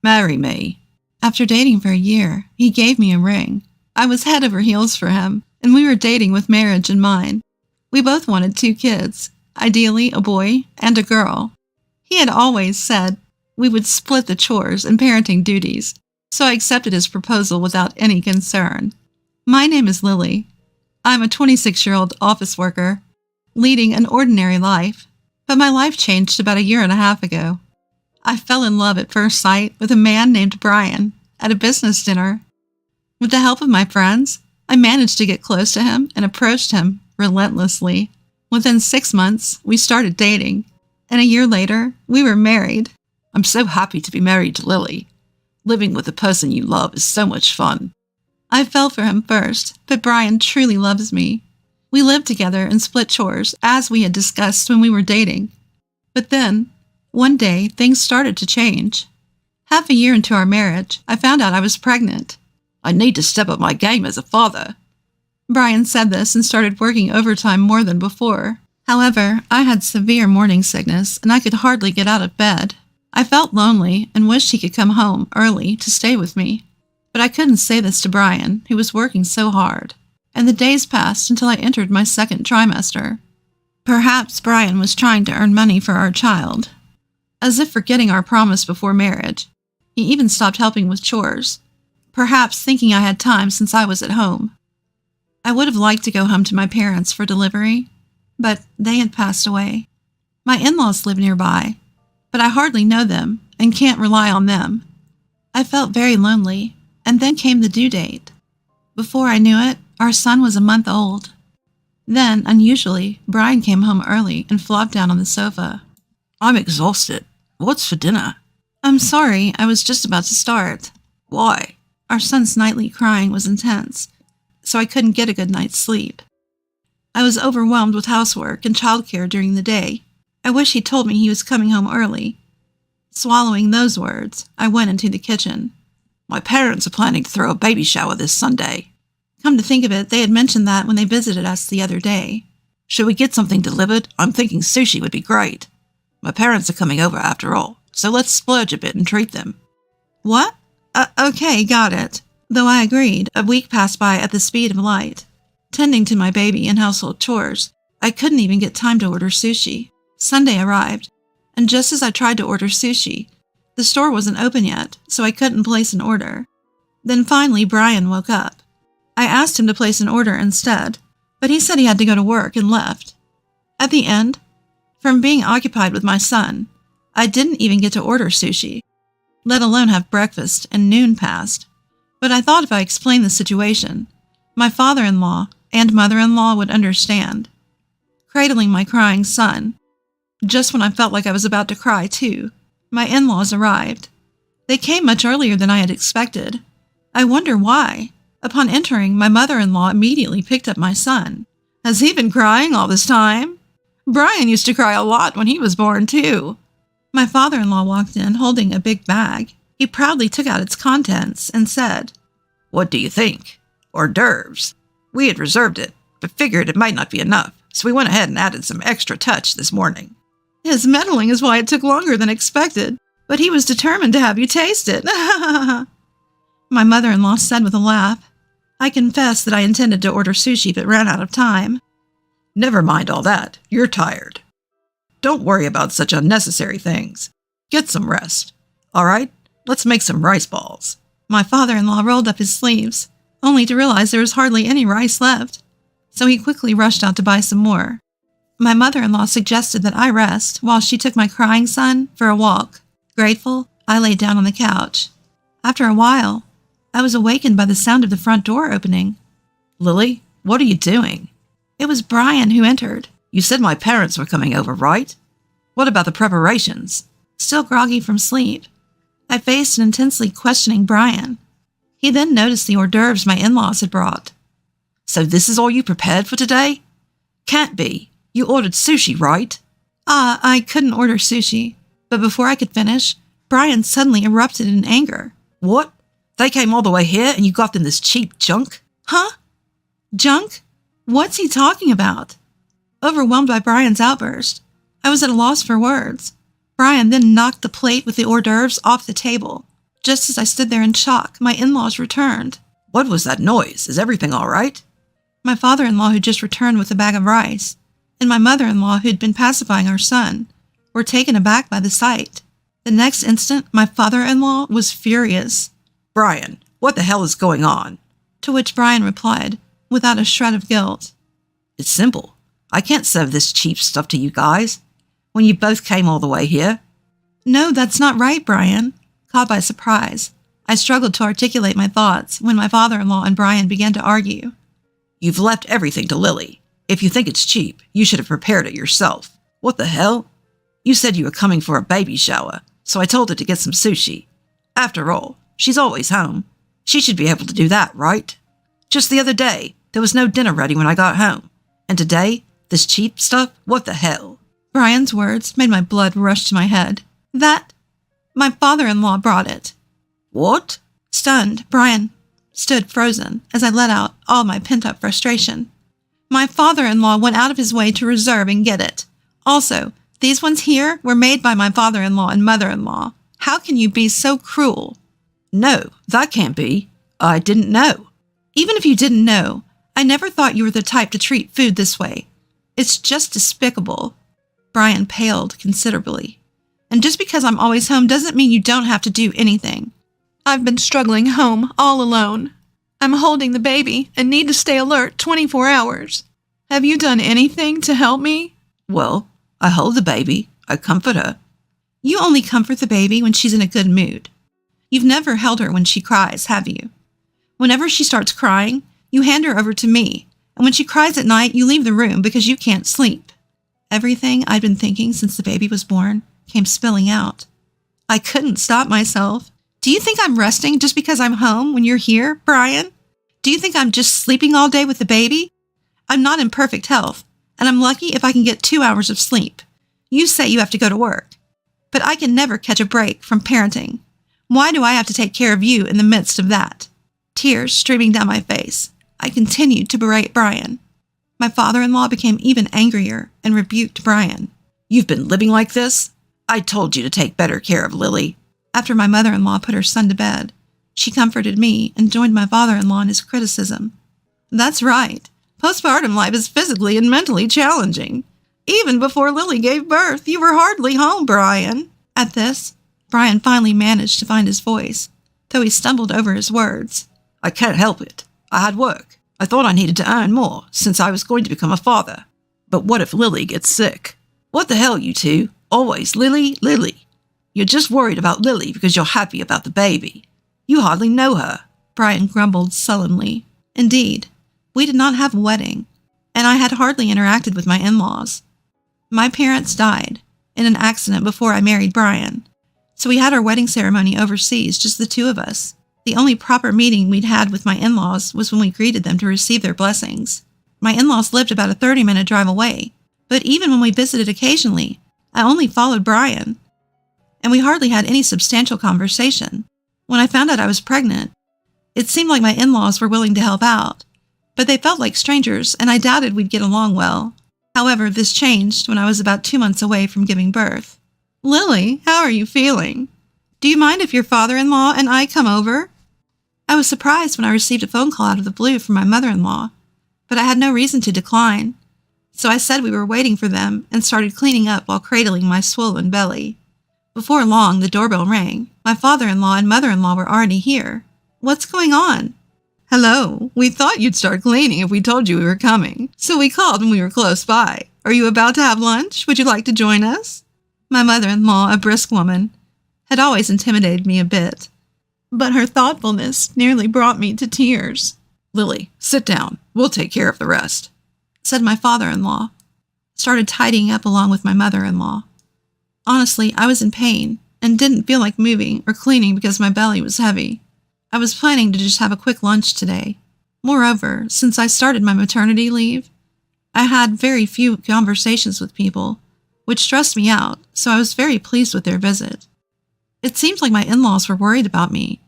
Marry me. After dating for a year, he gave me a ring. I was head over heels for him, and we were dating with marriage in mind. We both wanted 2 kids, ideally a boy and a girl. He had always said we would split the chores and parenting duties, so I accepted his proposal without any concern. My name is Lily. I'm a 26-year-old office worker, leading an ordinary life, but my life changed about a year and a half ago. I fell in love at first sight with a man named Brian at a business dinner. With the help of my friends, I managed to get close to him and approached him relentlessly. Within 6 months, we started dating, and a year later, we were married. I'm so happy to be married to Lily. Living with the person you love is so much fun. I fell for him first, but Brian truly loves me. We lived together and split chores, as we had discussed when we were dating. But then, one day, things started to change. Half a year into our marriage, I found out I was pregnant. I need to step up my game as a father. Brian said this and started working overtime more than before. However, I had severe morning sickness and I could hardly get out of bed. I felt lonely and wished he could come home early to stay with me. But I couldn't say this to Brian, who was working so hard. And the days passed until I entered my 2nd trimester. Perhaps Brian was trying to earn money for our child. As if forgetting our promise before marriage, he even stopped helping with chores, perhaps thinking I had time since I was at home. I would have liked to go home to my parents for delivery, but they had passed away. My in-laws live nearby, but I hardly know them and can't rely on them. I felt very lonely, and then came the due date. Before I knew it, our son was a month old. Then, unusually, Brian came home early and flopped down on the sofa. I'm exhausted. What's for dinner? I'm sorry, I was just about to start. Why? Our son's nightly crying was intense, so I couldn't get a good night's sleep. I was overwhelmed with housework and childcare during the day. I wish he'd told me he was coming home early. Swallowing those words, I went into the kitchen. My parents are planning to throw a baby shower this Sunday. Come to think of it, they had mentioned that when they visited us the other day. Should we get something delivered? I'm thinking sushi would be great. My parents are coming over after all, so let's splurge a bit and treat them. What? Okay, got it. Though I agreed, a week passed by at the speed of light. Tending to my baby and household chores, I couldn't even get time to order sushi. Sunday arrived, and just as I tried to order sushi, the store wasn't open yet, so I couldn't place an order. Then finally, Brian woke up. I asked him to place an order instead, but he said he had to go to work and left. At the end, from being occupied with my son, I didn't even get to order sushi, let alone have breakfast, and noon passed. But I thought if I explained the situation, my father-in-law and mother-in-law would understand. Cradling my crying son, just when I felt like I was about to cry too, my in-laws arrived. They came much earlier than I had expected. I wonder why. Upon entering, my mother-in-law immediately picked up my son. Has he been crying all this time? Brian used to cry a lot when he was born too. My father-in-law walked in holding a big bag. He proudly took out its contents and said, What do you think? Hors d'oeuvres. We had reserved it, but figured it might not be enough, so we went ahead and added some extra touch this morning. His meddling is why it took longer than expected, but he was determined to have you taste it. My mother-in-law said with a laugh. I confessed that I intended to order sushi but ran out of time. Never mind all that. You're tired. Don't worry about such unnecessary things. Get some rest. All right, let's make some rice balls. My father-in-law rolled up his sleeves, only to realize there was hardly any rice left, so he quickly rushed out to buy some more. My mother-in-law suggested that I rest while she took my crying son for a walk. Grateful, I lay down on the couch. After a while, I was awakened by the sound of the front door opening. Lily, what are you doing? It was Brian who entered. You said my parents were coming over, right? What about the preparations? Still groggy from sleep, I faced an intensely questioning Brian. He then noticed the hors d'oeuvres my in-laws had brought. So this is all you prepared for today? Can't be. You ordered sushi, right? I couldn't order sushi, but before I could finish, Brian suddenly erupted in anger. What? They came all the way here and you got them this cheap junk? Huh? Junk? What's he talking about? Overwhelmed by Brian's outburst, I was at a loss for words. Brian then knocked the plate with the hors d'oeuvres off the table. Just as I stood there in shock, my in-laws returned. What was that noise? Is everything all right? My father-in-law had just returned with a bag of rice, and my mother-in-law, who had been pacifying our son, were taken aback by the sight. The next instant, my father-in-law was furious. Brian, what the hell is going on? To which Brian replied, without a shred of guilt. It's simple. I can't serve this cheap stuff to you guys when you both came all the way here. No, that's not right, Brian. Caught by surprise, I struggled to articulate my thoughts when my father-in-law and Brian began to argue. You've left everything to Lily. If you think it's cheap, you should have prepared it yourself. What the hell? You said you were coming for a baby shower, so I told her to get some sushi. After all, she's always home. She should be able to do that, right? Just the other day, there was no dinner ready when I got home. And today, this cheap stuff? What the hell? Brian's words made my blood rush to my head. My father-in-law brought it. What? Stunned, Brian stood frozen as I let out all my pent-up frustration. My father-in-law went out of his way to reserve and get it. Also, these ones here were made by my father-in-law and mother-in-law. How can you be so cruel? No, that can't be. I didn't know. Even if you didn't know, I never thought you were the type to treat food this way. It's just despicable. Brian paled considerably. And just because I'm always home doesn't mean you don't have to do anything. I've been struggling home all alone. I'm holding the baby and need to stay alert 24 hours. Have you done anything to help me? Well, I hold the baby. I comfort her. You only comfort the baby when she's in a good mood. You've never held her when she cries, have you? Whenever she starts crying, you hand her over to me, and when she cries at night, you leave the room because you can't sleep. Everything I'd been thinking since the baby was born came spilling out. I couldn't stop myself. Do you think I'm resting just because I'm home when you're here, Brian? Do you think I'm just sleeping all day with the baby? I'm not in perfect health, and I'm lucky if I can get 2 hours of sleep. You say you have to go to work, but I can never catch a break from parenting. Why do I have to take care of you in the midst of that? Tears streaming down my face, I continued to berate Brian. My father-in-law became even angrier and rebuked Brian. You've been living like this? I told you to take better care of Lily. After my mother-in-law put her son to bed, she comforted me and joined my father-in-law in his criticism. That's right. Postpartum life is physically and mentally challenging. Even before Lily gave birth, you were hardly home, Brian. At this, Brian finally managed to find his voice, though he stumbled over his words. I can't help it. I had work. I thought I needed to earn more since I was going to become a father. But what if Lily gets sick? What the hell, you two? Always Lily, Lily. You're just worried about Lily because you're happy about the baby. You hardly know her. Brian grumbled sullenly. Indeed, we did not have a wedding, and I had hardly interacted with my in-laws. My parents died in an accident before I married Brian, so we had our wedding ceremony overseas, just the two of us. The only proper meeting we'd had with my in-laws was when we greeted them to receive their blessings. My in-laws lived about a 30-minute drive away, but even when we visited occasionally, I only followed Brian, and we hardly had any substantial conversation. When I found out I was pregnant, it seemed like my in-laws were willing to help out, but they felt like strangers, and I doubted we'd get along well. However, this changed when I was about 2 months away from giving birth. Lily, how are you feeling? Do you mind if your father-in-law and I come over? I was surprised when I received a phone call out of the blue from my mother-in-law, but I had no reason to decline. So I said we were waiting for them and started cleaning up while cradling my swollen belly. Before long, the doorbell rang. My father-in-law and mother-in-law were already here. What's going on? Hello, we thought you'd start cleaning if we told you we were coming, so we called when we were close by. Are you about to have lunch? Would you like to join us? My mother-in-law, a brisk woman, had always intimidated me a bit, but her thoughtfulness nearly brought me to tears. Lily, sit down. We'll take care of the rest, said my father-in-law. Started tidying up along with my mother-in-law. Honestly, I was in pain and didn't feel like moving or cleaning because my belly was heavy. I was planning to just have a quick lunch today. Moreover, since I started my maternity leave, I had very few conversations with people, which stressed me out, so I was very pleased with their visit. It seemed like my in-laws were worried about me,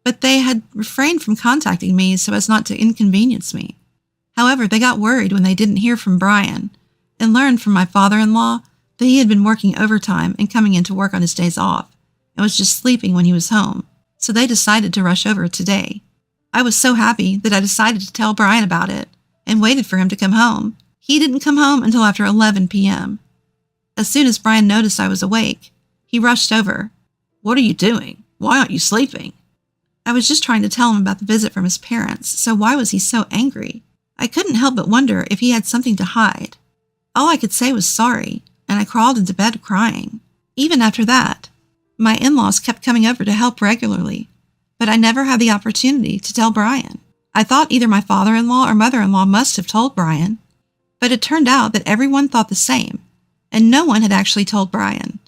but they had refrained from contacting me so as not to inconvenience me. However, they got worried when they didn't hear from Brian and learned from my father-in-law that he had been working overtime and coming into work on his days off and was just sleeping when he was home. so they decided to rush over today. I was so happy that I decided to tell Brian about it and waited for him to come home. He didn't come home until after 11 p.m. As soon as Brian noticed I was awake, he rushed over. What are you doing? Why aren't you sleeping? I was just trying to tell him about the visit from his parents, so why was he so angry? I couldn't help but wonder if he had something to hide. All I could say was sorry, and I crawled into bed crying. Even after that, my in-laws kept coming over to help regularly, but I never had the opportunity to tell Brian. I thought either my father-in-law or mother-in-law must have told Brian, but it turned out that everyone thought the same, and no one had actually told Brian,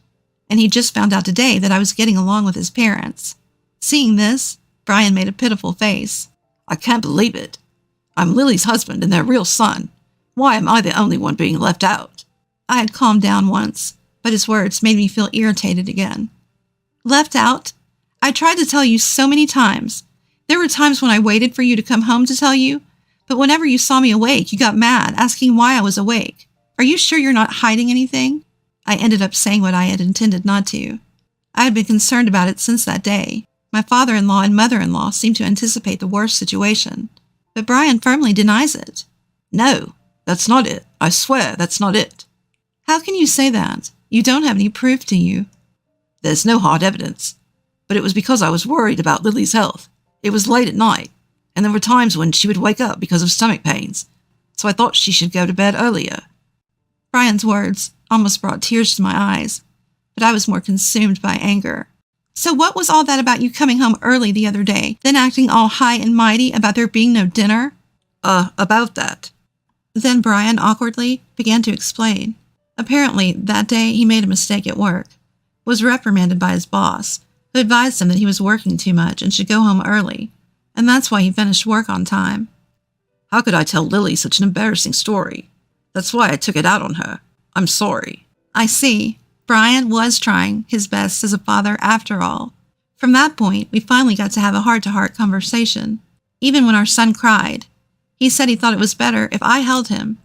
and he just found out today that I was getting along with his parents. Seeing this, Brian made a pitiful face. I can't believe it. I'm Lily's husband and their real son. Why am I the only one being left out? I had calmed down once, but his words made me feel irritated again. Left out? I tried to tell you so many times. There were times when I waited for you to come home to tell you, but whenever you saw me awake, you got mad, asking why I was awake. Are you sure you're not hiding anything? I ended up saying what I had intended not to. I had been concerned about it since that day. My father-in-law and mother-in-law seemed to anticipate the worst situation, but Brian firmly denies it. No, that's not it. I swear that's not it. How can you say that? You don't have any proof, do you? There's no hard evidence, but it was because I was worried about Lily's health. It was late at night, and there were times when she would wake up because of stomach pains, so I thought she should go to bed earlier. Brian's words almost brought tears to my eyes, but I was more consumed by anger. So what was all that about you coming home early the other day, then acting all high and mighty about there being no dinner? About that. Then Brian awkwardly began to explain. Apparently, that day he made a mistake at work, was reprimanded by his boss, who advised him that he was working too much and should go home early, and that's why he finished work on time. How could I tell Lily such an embarrassing story? That's why I took it out on her. I'm sorry. I see. Brian was trying his best as a father after all. From that point, we finally got to have a heart-to-heart conversation. Even when our son cried, he said he thought it was better if I held him,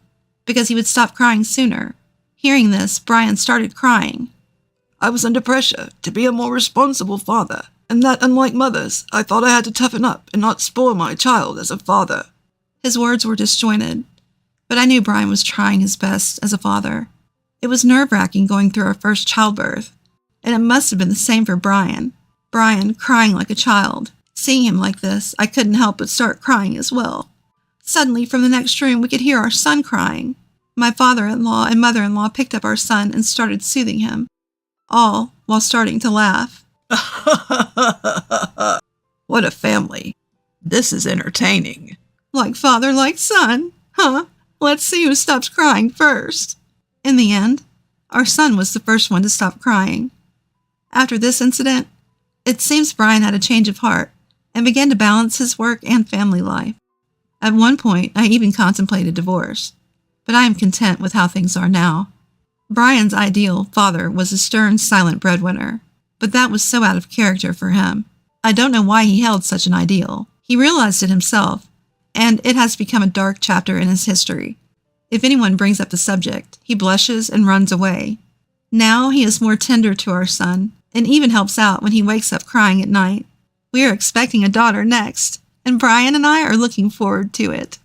because he would stop crying sooner. Hearing this, Brian started crying. I was under pressure to be a more responsible father, and that, unlike mothers, I thought I had to toughen up and not spoil my child as a father. His words were disjointed, but I knew Brian was trying his best as a father. It was nerve-wracking going through our first childbirth, and it must have been the same for Brian. Brian crying like a child. Seeing him like this, I couldn't help but start crying as well. Suddenly, from the next room, we could hear our son crying. My father-in-law and mother-in-law picked up our son and started soothing him, all while starting to laugh. What a family. This is entertaining. Like father, like son, huh? Let's see who stops crying first. In the end, our son was the first one to stop crying. After this incident, it seems Brian had a change of heart and began to balance his work and family life. At one point, I even contemplated divorce, but I am content with how things are now. Brian's ideal father was a stern, silent breadwinner, but that was so out of character for him. I don't know why he held such an ideal. He realized it himself, and it has become a dark chapter in his history. If anyone brings up the subject, he blushes and runs away. Now he is more tender to our son, and even helps out when he wakes up crying at night. We are expecting a daughter next, and Brian and I are looking forward to it.